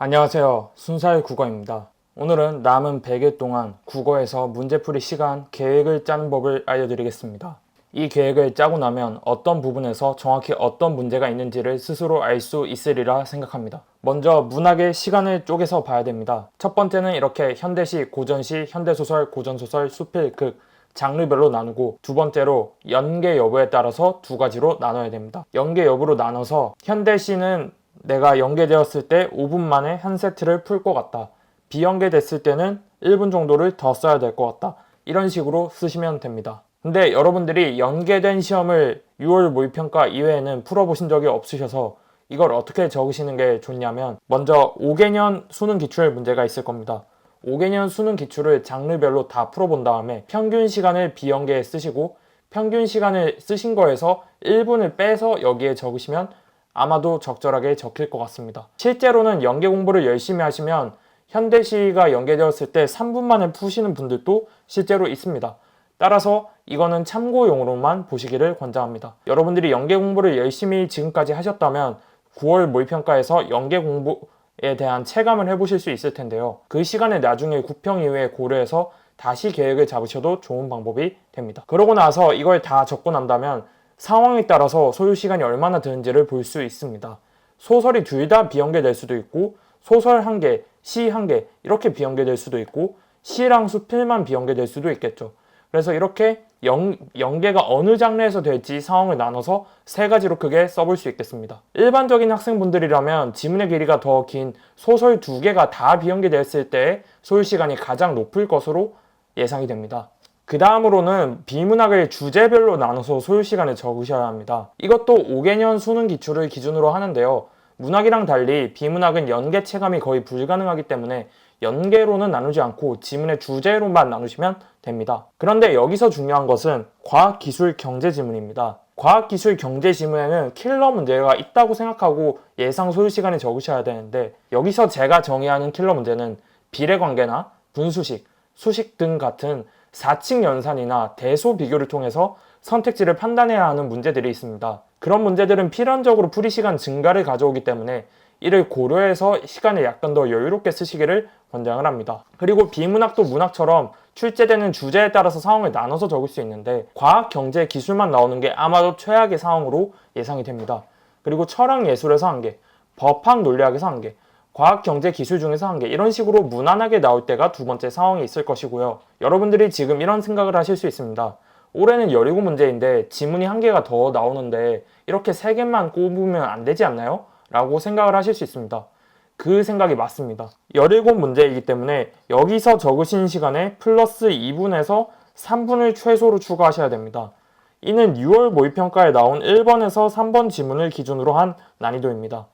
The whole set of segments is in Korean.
안녕하세요. 순살 국어입니다. 오늘은 남은 100일 동안 국어에서 문제풀이 시간 계획을 짜는 법을 알려드리겠습니다. 이 계획을 짜고 나면 어떤 부분에서 정확히 어떤 문제가 있는지를 스스로 알 수 있으리라 생각합니다. 먼저 문학의 시간을 쪼개서 봐야 됩니다. 첫 번째는 이렇게 현대시, 고전시, 현대소설, 고전소설, 수필, 극, 장르별로 나누고, 두 번째로 연계 여부에 따라서 두 가지로 나눠야 됩니다. 연계 여부로 나눠서 현대시는 내가 연계되었을 때 5분 만에 한 세트를 풀 것 같다. 비연계됐을 때는 1분 정도를 더 써야 될 것 같다. 이런 식으로 쓰시면 됩니다. 근데 여러분들이 연계된 시험을 6월 모의평가 이외에는 풀어보신 적이 없으셔서 이걸 어떻게 적으시는 게 좋냐면, 먼저 5개년 수능 기출 문제가 있을 겁니다. 5개년 수능 기출을 장르별로 다 풀어본 다음에 평균 시간을 비연계에 쓰시고, 평균 시간을 쓰신 거에서 1분을 빼서 여기에 적으시면 아마도 적절하게 적힐 것 같습니다. 실제로는 연계 공부를 열심히 하시면 현대시가 연계되었을 때 3분 만에 푸시는 분들도 실제로 있습니다. 따라서 이거는 참고용으로만 보시기를 권장합니다. 여러분들이 연계 공부를 열심히 지금까지 하셨다면 9월 모의평가에서 연계 공부에 대한 체감을 해보실 수 있을 텐데요. 그 시간에 나중에 구평 이후에 고려해서 다시 계획을 잡으셔도 좋은 방법이 됩니다. 그러고 나서 이걸 다 적고 난다면 상황에 따라서 소요 시간이 얼마나 드는지를 볼 수 있습니다. 소설이 둘 다 비연계될 수도 있고, 소설 한 개, 시 한 개 이렇게 비연계될 수도 있고, 시랑 수필만 비연계될 수도 있겠죠. 그래서 이렇게 연계가 어느 장르에서 될지 상황을 나눠서 세 가지로 크게 써볼 수 있겠습니다. 일반적인 학생분들이라면 지문의 길이가 더 긴 소설 두 개가 다 비연계됐을 때 소요 시간이 가장 높을 것으로 예상이 됩니다. 그 다음으로는 비문학을 주제별로 나눠서 소요 시간을 적으셔야 합니다. 이것도 5개년 수능 기출을 기준으로 하는데요. 문학이랑 달리 비문학은 연계 체감이 거의 불가능하기 때문에 연계로는 나누지 않고 지문의 주제로만 나누시면 됩니다. 그런데 여기서 중요한 것은 과학, 기술, 경제 지문입니다. 과학, 기술, 경제 지문에는 킬러 문제가 있다고 생각하고 예상 소요 시간을 적으셔야 되는데, 여기서 제가 정의하는 킬러 문제는 비례관계나 분수식, 수식 등 같은 4칙 연산이나 대소 비교를 통해서 선택지를 판단해야 하는 문제들이 있습니다. 그런 문제들은 필연적으로 풀이 시간 증가를 가져오기 때문에 이를 고려해서 시간을 약간 더 여유롭게 쓰시기를 권장을 합니다. 그리고 비문학도 문학처럼 출제되는 주제에 따라서 상황을 나눠서 적을 수 있는데, 과학, 경제, 기술만 나오는 게 아마도 최악의 상황으로 예상이 됩니다. 그리고 철학, 예술에서 한 개, 법학, 논리학에서 한 개, 과학, 경제, 기술 중에서 한 개, 이런 식으로 무난하게 나올 때가 두 번째 상황이 있을 것이고요. 여러분들이 지금 이런 생각을 하실 수 있습니다. 올해는 17문제인데 지문이 한 개가 더 나오는데 이렇게 3개만 꼽으면 안 되지 않나요? 라고 생각을 하실 수 있습니다. 그 생각이 맞습니다. 17문제이기 때문에 여기서 적으신 시간에 플러스 2분에서 3분을 최소로 추가하셔야 됩니다. 이는 6월 모의평가에 나온 1번에서 3번 지문을 기준으로 한 난이도입니다.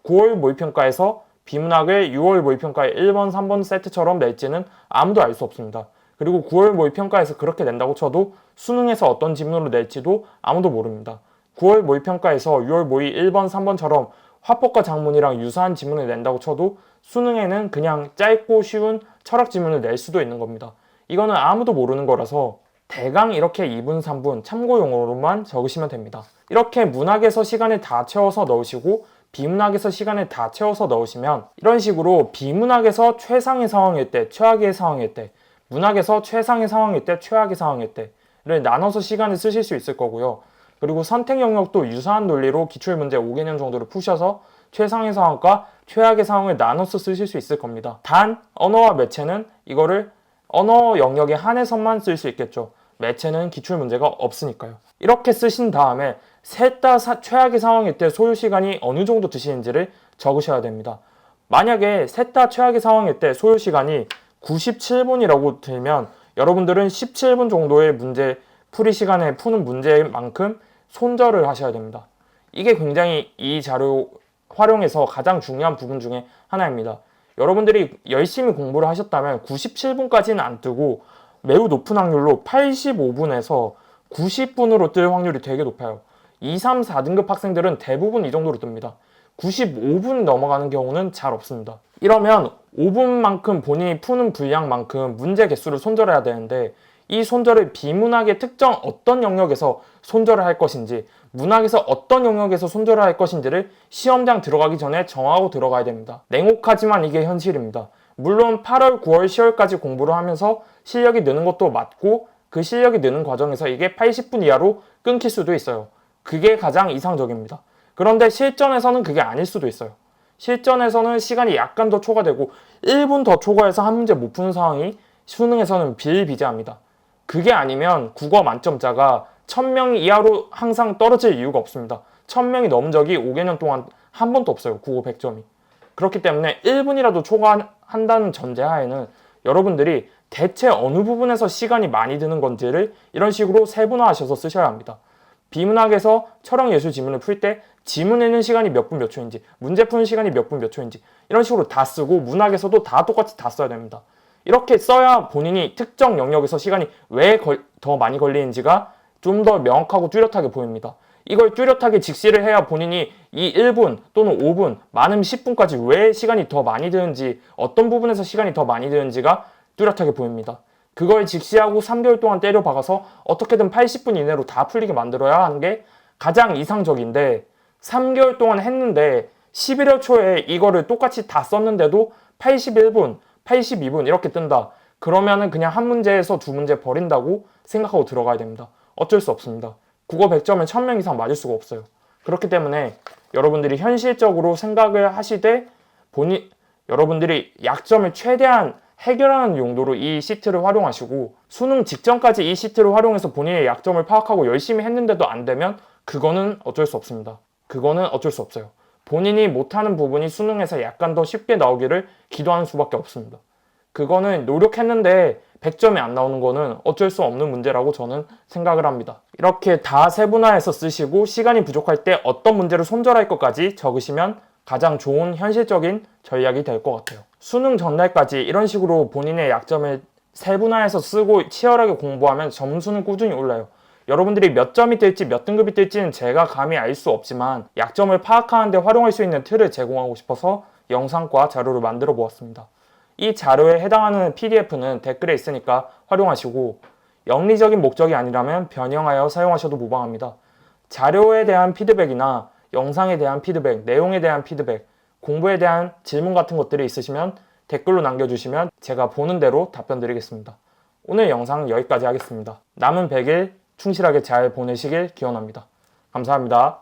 9월 모의평가에서 비문학을 6월 모의평가의 1번, 3번 세트처럼 낼지는 아무도 알 수 없습니다. 그리고 9월 모의평가에서 그렇게 낸다고 쳐도 수능에서 어떤 지문으로 낼지도 아무도 모릅니다. 9월 모의평가에서 6월 모의 1번, 3번처럼 화법과 장문이랑 유사한 지문을 낸다고 쳐도 수능에는 그냥 짧고 쉬운 철학 지문을 낼 수도 있는 겁니다. 이거는 아무도 모르는 거라서 대강 이렇게 2분, 3분 참고용으로만 적으시면 됩니다. 이렇게 문학에서 시간을 다 채워서 넣으시고 비문학에서 시간을 다 채워서 넣으시면 이런 식으로 비문학에서 최상의 상황일 때, 최악의 상황일 때, 문학에서 최상의 상황일 때, 최악의 상황일 때를 나눠서 시간을 쓰실 수 있을 거고요. 그리고 선택 영역도 유사한 논리로 기출문제 5개년 정도를 푸셔서 최상의 상황과 최악의 상황을 나눠서 쓰실 수 있을 겁니다. 단 언어와 매체는 이거를 언어 영역에 한해서만 쓸 수 있겠죠. 매체는 기출문제가 없으니까요. 이렇게 쓰신 다음에 셋 다 최악의 상황일 때 소요 시간이 어느 정도 드시는지를 적으셔야 됩니다. 만약에 셋 다 최악의 상황일 때 소요 시간이 97분이라고 들면 여러분들은 17분 정도의 문제 풀이 시간에 푸는 문제만큼 손절을 하셔야 됩니다. 이게 굉장히 이 자료 활용해서 가장 중요한 부분 중에 하나입니다. 여러분들이 열심히 공부를 하셨다면 97분까지는 안 뜨고 매우 높은 확률로 85분에서 90분으로 뜰 확률이 되게 높아요. 2, 3, 4등급 학생들은 대부분 이 정도로 뜹니다. 95분 넘어가는 경우는 잘 없습니다. 이러면 5분만큼 본인이 푸는 분량만큼 문제 개수를 손절해야 되는데 이 손절을 비문학의 특정 어떤 영역에서 손절을 할 것인지, 문학에서 어떤 영역에서 손절을 할 것인지를 시험장 들어가기 전에 정하고 들어가야 됩니다. 냉혹하지만 이게 현실입니다. 물론 8월, 9월, 10월까지 공부를 하면서 실력이 느는 것도 맞고 그 실력이 느는 과정에서 이게 80분 이하로 끊길 수도 있어요. 그게 가장 이상적입니다. 그런데 실전에서는 그게 아닐 수도 있어요. 실전에서는 시간이 약간 더 초과되고 1분 더 초과해서 한 문제 못 푸는 상황이 수능에서는 비일비재합니다. 그게 아니면 국어 만점자가 1000명 이하로 항상 떨어질 이유가 없습니다. 1000명이 넘은 적이 5개년 동안 한 번도 없어요. 국어 100점이. 그렇기 때문에 1분이라도 초과한다는 전제하에는 여러분들이 대체 어느 부분에서 시간이 많이 드는 건지를 이런 식으로 세분화하셔서 쓰셔야 합니다. 비문학에서 철학예술 지문을 풀 때 지문 읽는 시간이 몇 분 몇 초인지, 문제 푸는 시간이 몇 분 몇 초인지 이런 식으로 다 쓰고 문학에서도 다 똑같이 다 써야 됩니다. 이렇게 써야 본인이 특정 영역에서 시간이 왜 더 많이 걸리는지가 좀 더 명확하고 뚜렷하게 보입니다. 이걸 뚜렷하게 직시를 해야 본인이 이 1분 또는 5분, 많으면 10분까지 왜 시간이 더 많이 드는지, 어떤 부분에서 시간이 더 많이 드는지가 뚜렷하게 보입니다. 그걸 직시하고 3개월 동안 때려 박아서 어떻게든 80분 이내로 다 풀리게 만들어야 하는 게 가장 이상적인데 3개월 동안 했는데 11월 초에 이거를 똑같이 다 썼는데도 81분, 82분 이렇게 뜬다. 그러면은 그냥 한 문제에서 두 문제 버린다고 생각하고 들어가야 됩니다. 어쩔 수 없습니다. 국어 100점은 1000명 이상 맞을 수가 없어요. 그렇기 때문에 여러분들이 현실적으로 생각을 하시되 여러분들이 약점을 최대한 해결하는 용도로 이 시트를 활용하시고 수능 직전까지 이 시트를 활용해서 본인의 약점을 파악하고 열심히 했는데도 안 되면 그거는 어쩔 수 없습니다. 그거는 어쩔 수 없어요. 본인이 못하는 부분이 수능에서 약간 더 쉽게 나오기를 기도하는 수밖에 없습니다. 그거는 노력했는데 100점이 안 나오는 거는 어쩔 수 없는 문제라고 저는 생각을 합니다. 이렇게 다 세분화해서 쓰시고 시간이 부족할 때 어떤 문제를 손절할 것까지 적으시면 가장 좋은 현실적인 전략이 될 것 같아요. 수능 전날까지 이런 식으로 본인의 약점을 세분화해서 쓰고 치열하게 공부하면 점수는 꾸준히 올라요. 여러분들이 몇 점이 뜰지 몇 등급이 뜰지는 제가 감히 알 수 없지만 약점을 파악하는 데 활용할 수 있는 틀을 제공하고 싶어서 영상과 자료를 만들어 보았습니다. 이 자료에 해당하는 PDF는 댓글에 있으니까 활용하시고 영리적인 목적이 아니라면 변형하여 사용하셔도 무방합니다. 자료에 대한 피드백이나 영상에 대한 피드백, 내용에 대한 피드백, 공부에 대한 질문 같은 것들이 있으시면 댓글로 남겨주시면 제가 보는 대로 답변 드리겠습니다. 오늘 영상은 여기까지 하겠습니다. 남은 100일 충실하게 잘 보내시길 기원합니다. 감사합니다.